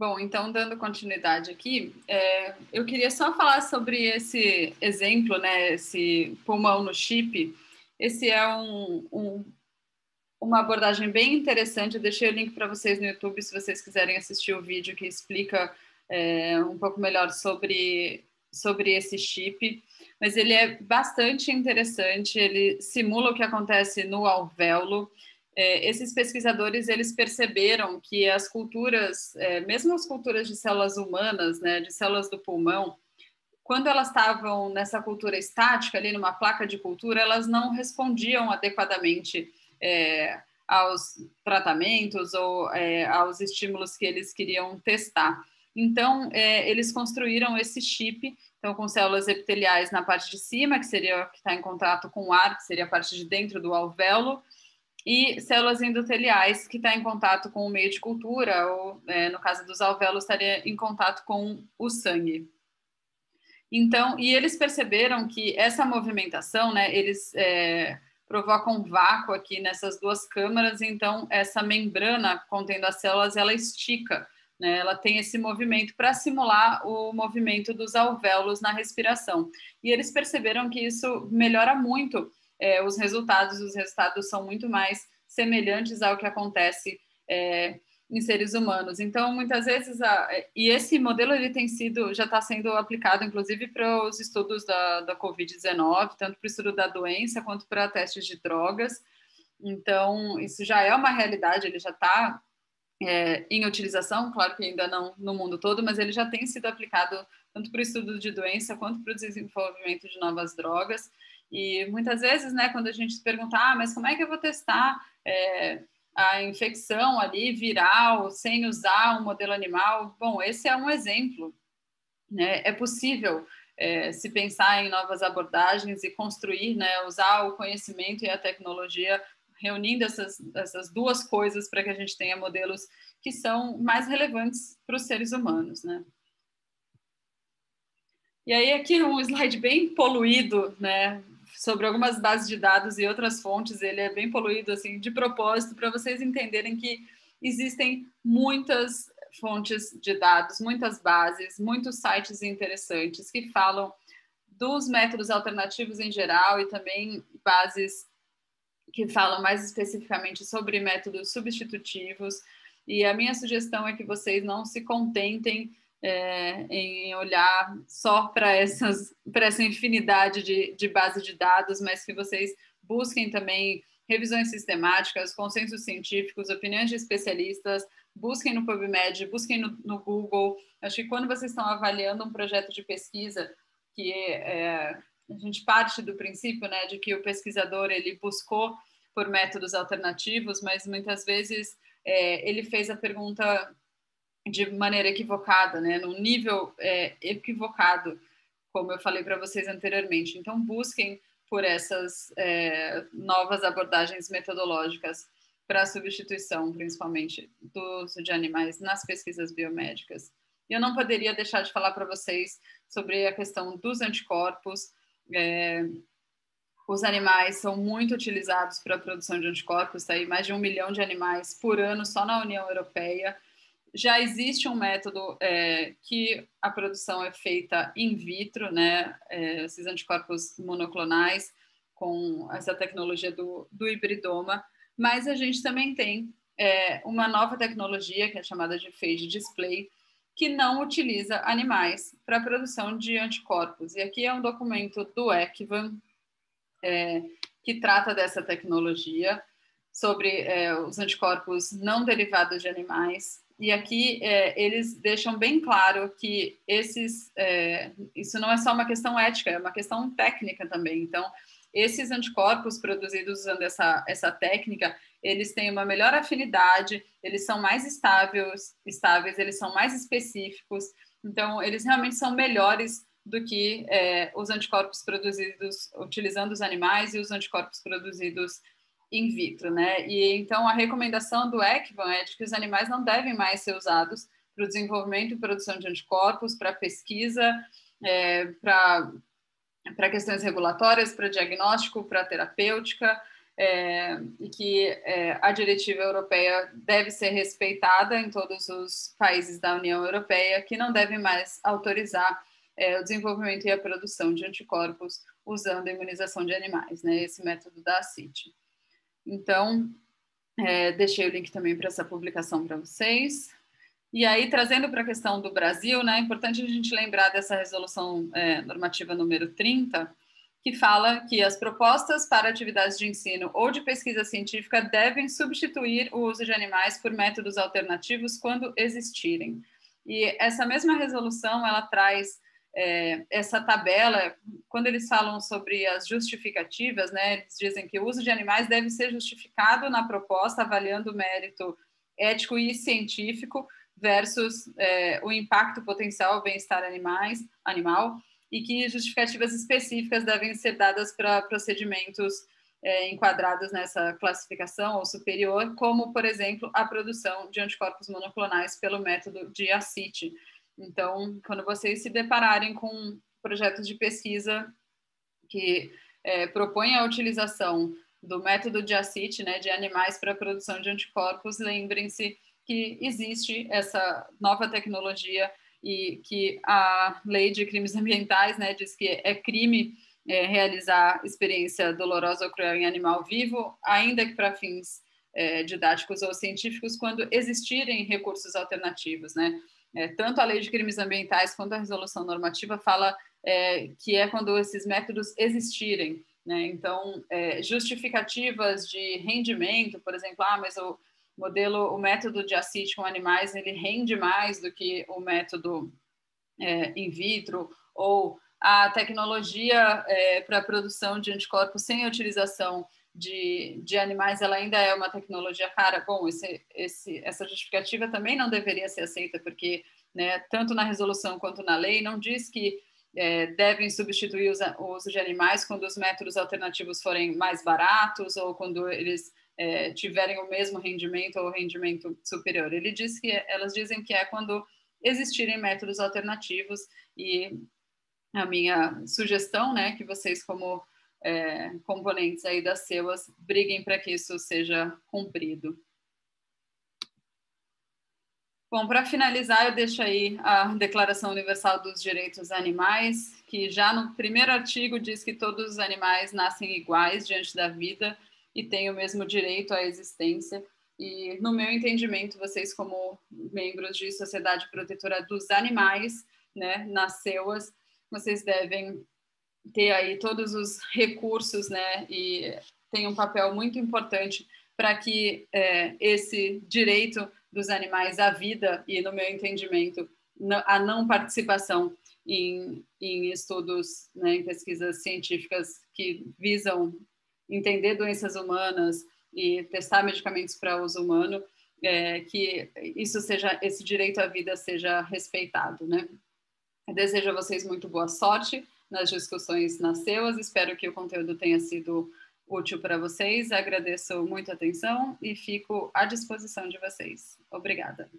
Bom, então, dando continuidade aqui, eu queria só falar sobre esse exemplo, né, esse pulmão no chip. Esse é uma abordagem bem interessante. Eu deixei o link para vocês no YouTube, se vocês quiserem assistir o vídeo que explica um pouco melhor sobre esse chip. Mas ele é bastante interessante, ele simula o que acontece no alvéolo. Esses pesquisadores, eles perceberam que as culturas, mesmo as culturas de células humanas, né, de células do pulmão, quando elas estavam nessa cultura estática, ali numa placa de cultura, elas não respondiam adequadamente aos tratamentos ou aos estímulos que eles queriam testar. Então, eles construíram esse chip, então, com células epiteliais na parte de cima, que seria que está em contato com o ar, que seria a parte de dentro do alvéolo, e células endoteliais, que está em contato com o meio de cultura, ou, no caso dos alvéolos, estaria em contato com o sangue. Então, e eles perceberam que essa movimentação, né, eles provocam um vácuo aqui nessas duas câmaras, então essa membrana contendo as células, ela estica, né, ela tem esse movimento para simular o movimento dos alvéolos na respiração. E eles perceberam que isso melhora muito os resultados são muito mais semelhantes ao que acontece em seres humanos. Então, muitas vezes, e esse modelo ele já está sendo aplicado, inclusive, para os estudos da Covid-19, tanto para o estudo da doença quanto para testes de drogas. Então, isso já é uma realidade, ele já está em utilização, claro que ainda não no mundo todo, mas ele já tem sido aplicado tanto para o estudo de doença quanto para o desenvolvimento de novas drogas. E muitas vezes, né, quando a gente se pergunta, mas como é que eu vou testar a infecção ali viral sem usar um modelo animal? Bom, esse é um exemplo, né? É possível se pensar em novas abordagens e construir, né, usar o conhecimento e a tecnologia reunindo essas duas coisas para que a gente tenha modelos que são mais relevantes para os seres humanos, né? E aí aqui um slide bem poluído, né, sobre algumas bases de dados e outras fontes, ele é bem poluído assim de propósito para vocês entenderem que existem muitas fontes de dados, muitas bases, muitos sites interessantes que falam dos métodos alternativos em geral e também bases que falam mais especificamente sobre métodos substitutivos. E a minha sugestão é que vocês não se contentem em olhar só para essa infinidade de base de dados, mas que vocês busquem também revisões sistemáticas, consensos científicos, opiniões de especialistas, busquem no PubMed, busquem no Google. Acho que quando vocês estão avaliando um projeto de pesquisa, que a gente parte do princípio, né, de que o pesquisador ele buscou por métodos alternativos, mas muitas vezes ele fez a pergunta de maneira equivocada, né, num nível equivocado, como eu falei para vocês anteriormente. Então, busquem por essas novas abordagens metodológicas para a substituição, principalmente, do uso de animais nas pesquisas biomédicas. E eu não poderia deixar de falar para vocês sobre a questão dos anticorpos. Os animais são muito utilizados para a produção de anticorpos, tá aí mais de 1 milhão de animais por ano só na União Europeia. Já existe um método que a produção é feita in vitro, né? Esses anticorpos monoclonais com essa tecnologia do hibridoma, mas a gente também tem uma nova tecnologia que é chamada de phage display, que não utiliza animais para a produção de anticorpos. E aqui é um documento do ECVAM, que trata dessa tecnologia, sobre os anticorpos não derivados de animais. E aqui eles deixam bem claro que isso não é só uma questão ética, é uma questão técnica também. Então, esses anticorpos produzidos usando essa técnica, eles têm uma melhor afinidade, eles são mais estáveis, eles são mais específicos, então eles realmente são melhores do que os anticorpos produzidos utilizando os animais e os anticorpos produzidos in vitro, né? E então a recomendação do ECVAM é de que os animais não devem mais ser usados para o desenvolvimento e produção de anticorpos, para pesquisa, para questões regulatórias, para diagnóstico, para terapêutica. e que a diretiva europeia deve ser respeitada em todos os países da União Europeia, que não devem mais autorizar o desenvolvimento e a produção de anticorpos usando a imunização de animais, né? Esse método da ACIT. Então, deixei o link também para essa publicação para vocês. E aí, trazendo para a questão do Brasil, né, é importante a gente lembrar dessa resolução normativa número 30, que fala que as propostas para atividades de ensino ou de pesquisa científica devem substituir o uso de animais por métodos alternativos quando existirem. E essa mesma resolução, ela traz essa tabela, quando eles falam sobre as justificativas, né, eles dizem que o uso de animais deve ser justificado na proposta, avaliando o mérito ético e científico versus o impacto potencial ao bem-estar animal, e que justificativas específicas devem ser dadas para procedimentos enquadrados nessa classificação ou superior, como, por exemplo, a produção de anticorpos monoclonais pelo método de ACIT. Então, quando vocês se depararem com projetos de pesquisa que propõem a utilização do método de ACIT, né, de animais para a produção de anticorpos, lembrem-se que existe essa nova tecnologia e que a lei de crimes ambientais, né, diz que é crime realizar experiência dolorosa ou cruel em animal vivo, ainda que para fins didáticos ou científicos, quando existirem recursos alternativos, né? Tanto a lei de crimes ambientais quanto a resolução normativa fala que é quando esses métodos existirem, né? Então, justificativas de rendimento, por exemplo, mas o método de ACIT com animais, ele rende mais do que o método in vitro, ou a tecnologia para a produção de anticorpos sem a utilização de animais, ela ainda é uma tecnologia cara. Bom, essa justificativa também não deveria ser aceita, porque, né, tanto na resolução quanto na lei, não diz que devem substituir o uso de animais quando os métodos alternativos forem mais baratos ou quando eles tiverem o mesmo rendimento ou rendimento superior. Elas dizem que é quando existirem métodos alternativos, e a minha sugestão, né, que vocês como componentes aí das CEUAS briguem para que isso seja cumprido. Bom, para finalizar, eu deixo aí a Declaração Universal dos Direitos Animais, que já no primeiro artigo diz que todos os animais nascem iguais diante da vida e têm o mesmo direito à existência. E, no meu entendimento, vocês, como membros de Sociedade Protetora dos Animais, né, nas CEUAS, vocês devem ter aí todos os recursos, né, e tem um papel muito importante para que esse direito dos animais à vida e, no meu entendimento, a não participação em estudos, né, em pesquisas científicas que visam entender doenças humanas e testar medicamentos para uso humano, que esse direito à vida seja respeitado, né? Eu desejo a vocês muito boa sorte nas discussões nas CEUAS, espero que o conteúdo tenha sido útil para vocês, agradeço muito a atenção e fico à disposição de vocês. Obrigada.